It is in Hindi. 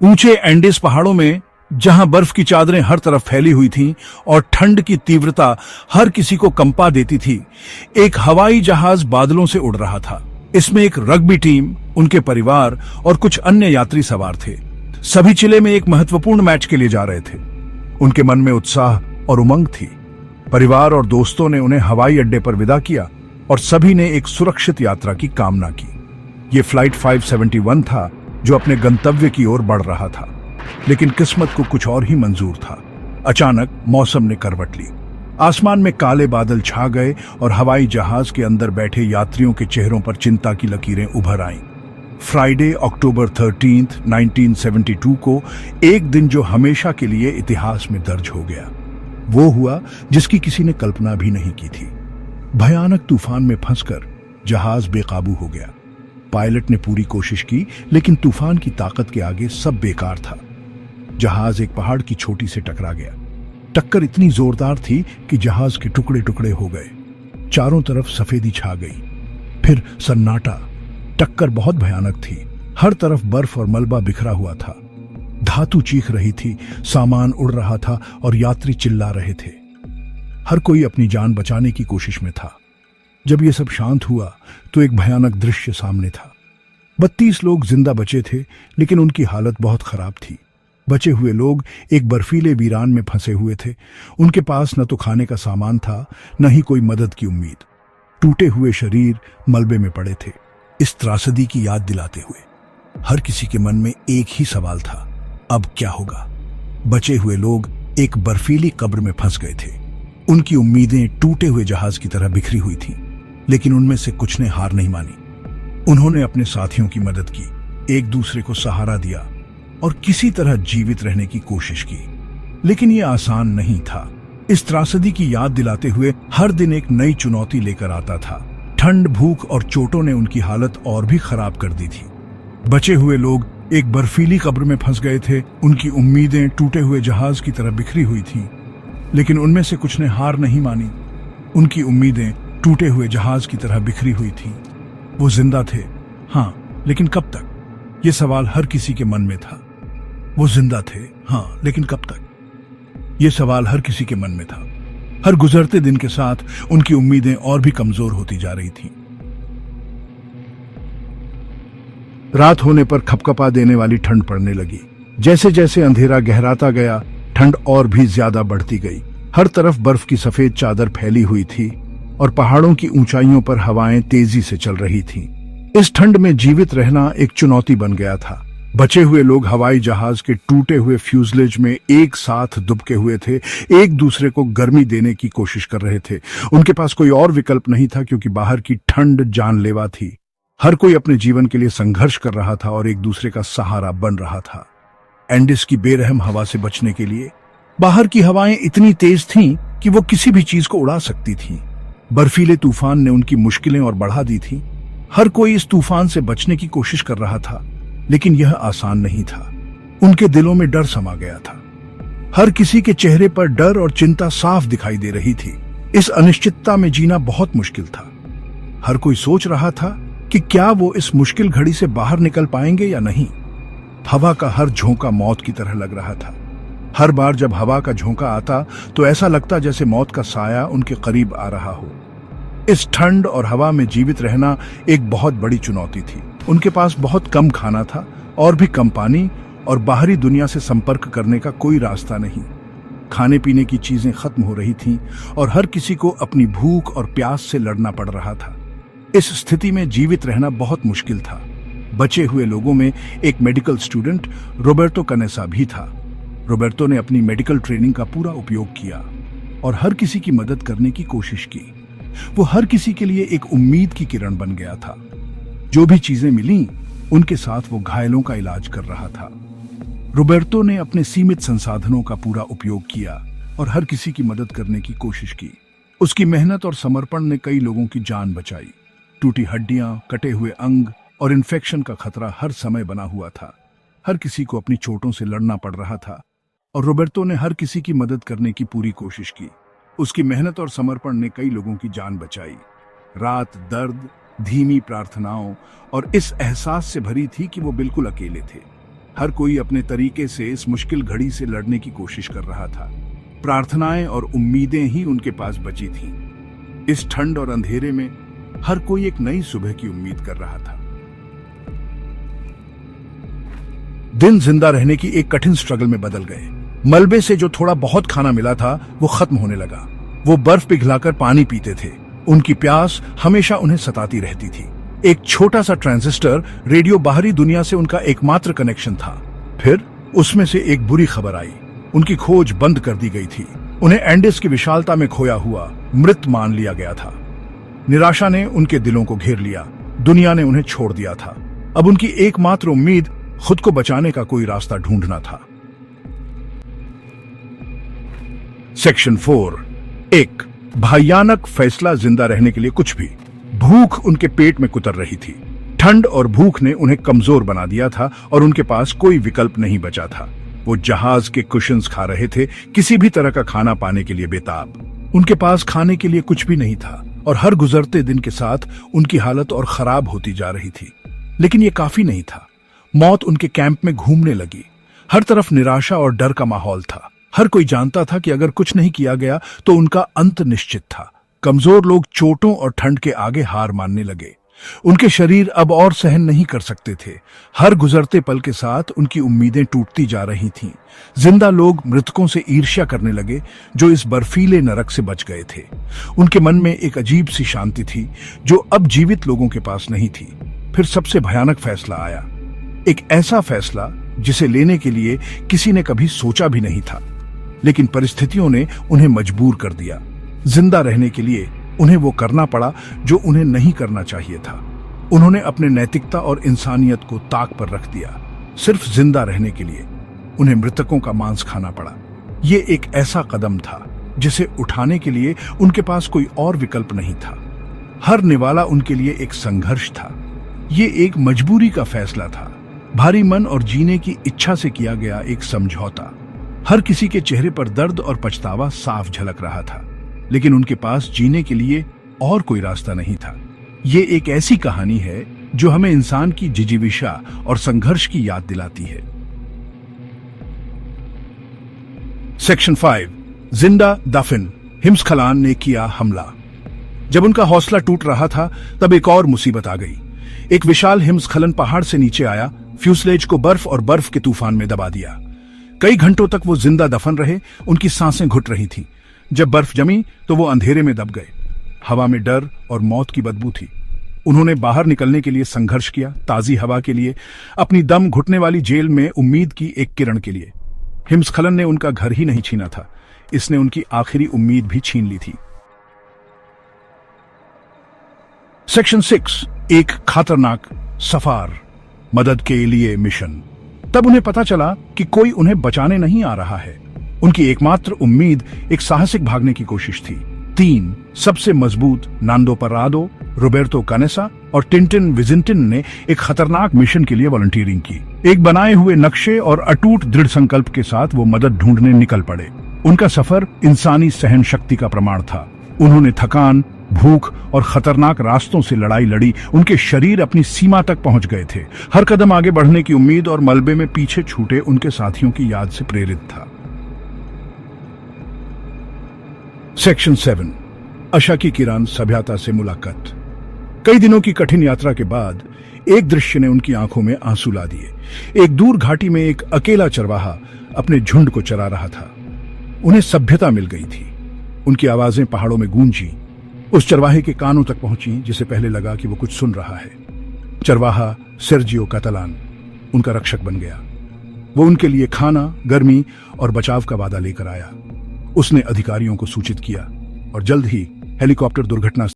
ऊंचे एंडीज पहाड़ों में जहां बर्फ की चादरें हर तरफ फैली हुई थीं और ठंड की तीव्रता हर किसी को कंपा देती थी, एक हवाई जहाज बादलों से उड़ रहा था। इसमें एक रग्बी टीम, उनके परिवार और कुछ अन्य यात्री सवार थे। सभी चिले में एक महत्वपूर्ण मैच के लिए जा रहे थे। उनके मन में उत्साह और उमंग थी। परिवार और दोस्तों ने उन्हें हवाई अड्डे पर विदा किया और सभी ने एक सुरक्षित यात्रा की कामना की। ये फ्लाइट 571 था जो अपने गंतव्य की ओर बढ़ रहा था, लेकिन किस्मत को कुछ और ही मंजूर था। अचानक मौसम ने करवट ली। आसमान में काले बादल छा गए और हवाई जहाज के अंदर बैठे यात्रियों के चेहरों पर चिंता की लकीरें उभर आईं। फ्राइडे अक्टूबर 13, 1972 को एक दिन जो हमेशा के लिए इतिहास में दर्ज हो गया, वो हुआ जिसकी किसी ने कल्पना भी नहीं की थी। भयानक तूफान में फंसकर जहाज बेकाबू हो गया। पायलट ने पूरी कोशिश की, लेकिन तूफान की ताकत के आगे सब बेकार था। जहाज एक पहाड़ की चोटी से टकरा गया। टक्कर इतनी जोरदार थी कि जहाज के टुकड़े टुकड़े हो गए। चारों तरफ सफेदी छा गई। फिर सन्नाटा। टक्कर बहुत भयानक थी। हर तरफ बर्फ और मलबा बिखरा हुआ था। धातु चीख रही थी, सामान उड़ रहा था और यात्री चिल्ला रहे थे। हर कोई अपनी जान बचाने की कोशिश में था। जब ये सब शांत हुआ तो एक भयानक दृश्य सामने था। 32 लोग जिंदा बचे थे, लेकिन उनकी हालत बहुत खराब थी। बचे हुए लोग एक बर्फीले वीरान में फंसे हुए थे। उनके पास न तो खाने का सामान था, न ही कोई मदद की उम्मीद। टूटे हुए शरीर मलबे में पड़े थे। इस त्रासदी की याद दिलाते हुए हर किसी के मन में एक ही सवाल था, अब क्या होगा? बचे हुए लोग एक बर्फीली कब्र में फंस गए थे। उनकी उम्मीदें टूटे हुए जहाज की तरह बिखरी हुई थीं, लेकिन उनमें से कुछ ने हार नहीं मानी। उन्होंने अपने साथियों की मदद की, एक दूसरे को सहारा दिया और किसी तरह जीवित रहने की कोशिश की। लेकिन यह आसान नहीं था। इस त्रासदी की याद दिलाते हुए हर दिन एक नई चुनौती लेकर आता था। ठंड, भूख और चोटों ने उनकी हालत और भी खराब कर दी थी। बचे हुए लोग एक बर्फीली कब्र में फंस गए थे। उनकी उम्मीदें टूटे हुए जहाज की तरह बिखरी हुई थीं, लेकिन उनमें से कुछ ने हार नहीं मानी। उनकी उम्मीदें टूटे हुए जहाज की तरह बिखरी हुई थीं। वो जिंदा थे, हाँ, लेकिन कब तक? ये सवाल हर किसी के मन में था। वो जिंदा थे, हाँ, लेकिन कब तक? ये सवाल हर किसी के मन में था। हर गुजरते दिन के साथ उनकी उम्मीदें और भी कमजोर होती जा रही थीं। रात होने पर खपखपा देने वाली ठंड पड़ने लगी। जैसे जैसे अंधेरा गहराता गया, ठंड और भी ज्यादा बढ़ती गई। हर तरफ बर्फ की सफेद चादर फैली हुई थी और पहाड़ों की ऊंचाइयों पर हवाएं तेजी से चल रही थीं। इस ठंड में जीवित रहना एक चुनौती बन गया था। बचे हुए लोग हवाई जहाज के टूटे हुए फ्यूजलेज में एक साथ दुबके हुए थे, एक दूसरे को गर्मी देने की कोशिश कर रहे थे। उनके पास कोई और विकल्प नहीं था, क्योंकि बाहर की ठंड जानलेवा थी। हर कोई अपने जीवन के लिए संघर्ष कर रहा था और एक दूसरे का सहारा बन रहा था। एंडिस की बेरहम हवा से बचने के लिए बाहर की हवाएं इतनी तेज थीं कि वो किसी भी चीज को उड़ा सकती थीं। बर्फीले तूफान ने उनकी मुश्किलें और बढ़ा दी थीं। हर कोई इस तूफान से बचने की कोशिश कर रहा था, लेकिन यह आसान नहीं था। उनके दिलों में डर समा गया था। हर किसी के चेहरे पर डर और चिंता साफ दिखाई दे रही थी। इस अनिश्चितता में जीना बहुत मुश्किल था। हर कोई सोच रहा था कि क्या वो इस मुश्किल घड़ी से बाहर निकल पाएंगे या नहीं। हवा का हर झोंका मौत की तरह लग रहा था। हर बार जब हवा का झोंका आता तो ऐसा लगता जैसे मौत का साया उनके करीब आ रहा हो। इस ठंड और हवा में जीवित रहना एक बहुत बड़ी चुनौती थी। उनके पास बहुत कम खाना था और भी कम पानी, और बाहरी दुनिया से संपर्क करने का कोई रास्ता नहीं। खाने पीने की चीजें खत्म हो रही थीं और हर किसी को अपनी भूख और प्यास से लड़ना पड़ रहा था। इस स्थिति में जीवित रहना बहुत मुश्किल था। बचे हुए लोगों में एक मेडिकल स्टूडेंट रोबर्टो कनेसा भी था। रोबर्टो ने अपनी मेडिकल ट्रेनिंग का पूरा उपयोग किया और हर किसी की मदद करने की कोशिश की। वो हर किसी के लिए एक उम्मीद की किरण बन गया था। जो भी चीजें मिलीं, उनके साथ वो घायलों का इलाज कर रहा था। रोबर्टो ने अपने सीमित संसाधनों का पूरा उपयोग किया और हर किसी की मदद करने की कोशिश की। उसकी मेहनत और समर्पण ने कई लोगों की जान बचाई। टूटी हड्डियां, कटे हुए अंग और इन्फेक्शन का खतरा हर समय बना हुआ था। हर किसी को अपनी चोटों से लड़ना पड़ रहा था और रोबर्टो ने हर किसी की मदद करने की पूरी कोशिश की। उसकी मेहनत और समर्पण ने कई लोगों की जान बचाई। रात दर्द, धीमी प्रार्थनाओं और इस एहसास से भरी थी कि वो बिल्कुल अकेले थे। हर कोई अपने तरीके से इस मुश्किल घड़ी से लड़ने की कोशिश कर रहा था। प्रार्थनाएं और उम्मीदें ही उनके पास बची थीं। इस ठंड और अंधेरे में हर कोई एक नई सुबह की उम्मीद कर रहा था। दिन जिंदा रहने की एक कठिन स्ट्रगल में बदल गए। मलबे से जो थोड़ा बहुत खाना मिला था वो खत्म होने लगा। वो बर्फ पिघलाकर पानी पीते थे। उनकी प्यास हमेशा उन्हें सताती रहती थी। एक छोटा सा ट्रांजिस्टर रेडियो बाहरी दुनिया से उनका एकमात्र कनेक्शन था। फिर उसमें से एक बुरी खबर आई। उनकी खोज बंद कर दी गई थी। उन्हें एंडिस की विशालता में खोया हुआ मृत मान लिया गया था। निराशा ने उनके दिलों को घेर लिया। दुनिया ने उन्हें छोड़ दिया था। अब उनकी एकमात्र उम्मीद खुद को बचाने का कोई रास्ता ढूंढना था। सेक्शन 4। एक भयानक फैसला जिंदा रहने के लिए कुछ भी। भूख उनके पेट में कुतर रही थी। ठंड और भूख ने उन्हें कमजोर बना दिया था और उनके पास कोई विकल्प नहीं बचा था। वो जहाज के कुशन्स खा रहे थे, किसी भी तरह का खाना पाने के लिए बेताब। उनके पास खाने के लिए कुछ भी नहीं था और हर गुजरते दिन के साथ उनकी हालत और खराब होती जा रही थी। लेकिन ये काफी नहीं था। मौत उनके कैंप में घूमने लगी। हर तरफ निराशा और डर का माहौल था। हर कोई जानता था कि अगर कुछ नहीं किया गया तो उनका अंत निश्चित था। कमजोर लोग चोटों और ठंड के आगे हार मानने लगे। उनके शरीर अब और सहन नहीं कर सकते थे। हर गुजरते पल के साथ उनकी उम्मीदें टूटती जा रही थीं। जिंदा लोग मृतकों से ईर्ष्या करने लगे जो इस बर्फीले नरक से बच गए थे। उनके मन में एक अजीब सी शांति थी जो अब जीवित लोगों के पास नहीं थी। फिर सबसे भयानक फैसला आया। एक ऐसा फैसला जिसे लेने के लिए किसी ने कभी सोचा भी नहीं था, लेकिन परिस्थितियों ने उन्हें मजबूर कर दिया। जिंदा रहने के लिए उन्हें वो करना पड़ा जो उन्हें नहीं करना चाहिए था। उन्होंने अपने नैतिकता और इंसानियत को ताक पर रख दिया। सिर्फ जिंदा रहने के लिए उन्हें मृतकों का मांस खाना पड़ा। ये एक ऐसा कदम था जिसे उठाने के लिए उनके पास कोई और विकल्प नहीं था। हर निवाला उनके लिए एक संघर्ष था। ये एक मजबूरी का फैसला था, भारी मन और जीने की इच्छा से किया गया एक समझौता। हर किसी के चेहरे पर दर्द और पछतावा साफ झलक रहा था, लेकिन उनके पास जीने के लिए और कोई रास्ता नहीं था। ये एक ऐसी कहानी है जो हमें इंसान की जिजीविषा और संघर्ष की याद दिलाती है। सेक्शन 5। जिंदा दफन। हिमस्खलन ने किया हमला। जब उनका हौसला टूट रहा था तब एक और मुसीबत आ गई। एक विशाल हिमस्खलन पहाड़ से नीचे आया, फ्यूसलेज को बर्फ और बर्फ के तूफान में दबा दिया। कई घंटों तक वो जिंदा दफन रहे। उनकी सांसें घुट रही थीं। जब बर्फ जमी तो वो अंधेरे में दब गए। हवा में डर और मौत की बदबू थी। उन्होंने बाहर निकलने के लिए संघर्ष किया, ताजी हवा के लिए, अपनी दम घुटने वाली जेल में उम्मीद की एक किरण के लिए। हिमस्खलन ने उनका घर ही नहीं छीना था, इसने उनकी आखिरी उम्मीद भी छीन ली थी। सेक्शन 6। एक खतरनाक सफर। मदद के लिए मिशन। तब उन्हें पता चला कि कोई उन्हें बचाने नहीं आ रहा है। उनकी एकमात्र उम्मीद एक साहसिक भागने की कोशिश थी। 3 सबसे मजबूत, नांदो पर्रादो, रोबर्टो कानेसा और टिंटिन विजिंटिन ने एक खतरनाक मिशन के लिए वॉलंटियरिंग की। एक बनाए हुए नक्शे और अटूट दृढ़ संकल्प के साथ वो मदद ढूंढने निकल पड़े। उनका सफर इंसानी सहन शक्ति का प्रमाण था। उन्होंने थकान, भूख और खतरनाक रास्तों से लड़ाई लड़ी। उनके शरीर अपनी सीमा तक पहुंच गए थे। हर कदम आगे बढ़ने की उम्मीद और मलबे में पीछे छूटे उनके साथियों की याद से प्रेरित था। सेक्शन 7। आशा की किरण सभ्यता से मुलाकात। कई दिनों की कठिन यात्रा के बाद एक दृश्य ने उनकी आंखों में आंसू ला दिए। एक दूर घाटी में एक अकेला चरवाहा अपने झुंड को चरा रहा था। उन्हें सभ्यता मिल गई थी। उनकी आवाजें पहाड़ों में गूंजी, उस चरवाहे के कानों तक पहुंची जिसे पहले लगा कि वो कुछ सुन रहा है। चरवाहा सेर्जियो कातालान उनका रक्षक बन गया। वो उनके लिए खाना, गर्मी और बचाव का वादा लेकर आया। उसने अधिकारियों को सूचित किया और जल्द ही हेलीकॉप्टर दुर्घटना